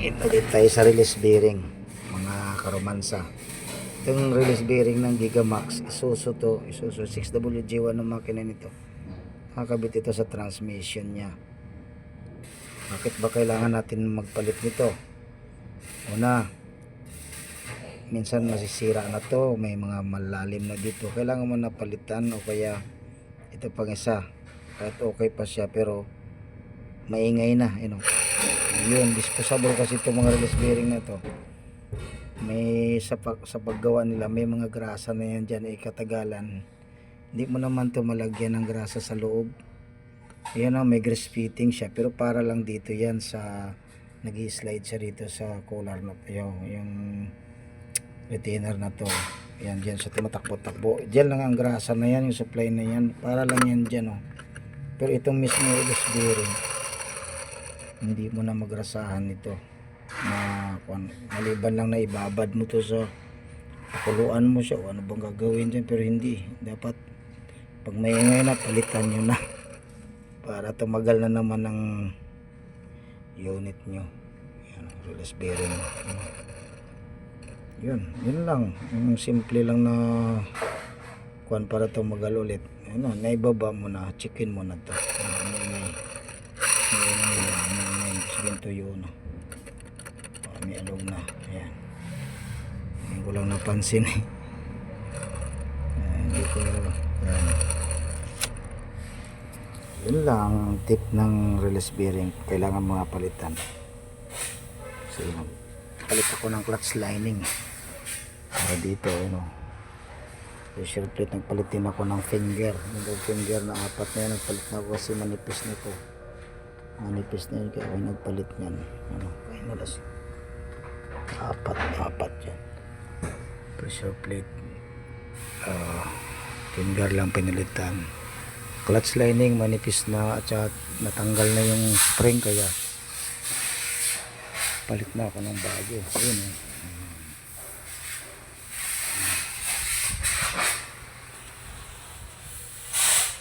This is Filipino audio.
Ipalit tayo sa release bearing, mga karomansa. Itong release bearing ng Gigamax, Isuzu to, Isuzu 6WG1 ng makina nito. Nakakabit ito sa transmission niya. Bakit ba kailangan natin magpalit nito? Una, minsan masisira na to, may mga malalim na dito, kailangan mo na palitan. O kaya ito pang isa, kahit okay pa siya pero maingay na, yun, disposable kasi itong mga release bearing na to. May sa paggawa nila may mga grasa na yan dyan, katagalan hindi mo naman to malagyan ng grasa sa loob. Ayan, may grease fitting siya, pero para lang dito yan sa nag-slide siya dito sa collar na to, yung retainer na to. Ayan, dyan sa tumatakbo-takbo, dyan lang ang grasa na yan, yung supply na yan, para lang yan dyan, pero itong mismo release bearing hindi mo na magrasahan ito na maliban lang na ibabad mo to sa pakuluan mo siya o ano bang gagawin dyan, pero hindi dapat pag maingay na palitan nyo na para tumagal na naman ng unit nyo. Yan, release bearing. Yun lang, yung simple lang na kuan para tumagal ulit. Naibaba mo na, chicken mo na to. Ganito yun, may alog na. Ayan, hindi ko lang napansin hindi ko yun lang tip ng release bearing, kailangan mga palitan. So palit ako ng clutch lining para dito, pressure plate. Nagpalit din ako ng finger, yung finger na 4 na yan, nagpalit na ako kasi manipis na ito. Manipis na yun, kaya ako nagpalit yan. Kaya nalas 4 yan. Pressure plate, finger lang pinalitan. Clutch lining manipis na at saka natanggal na yung spring, kaya palit na ako ng bago. Ayun,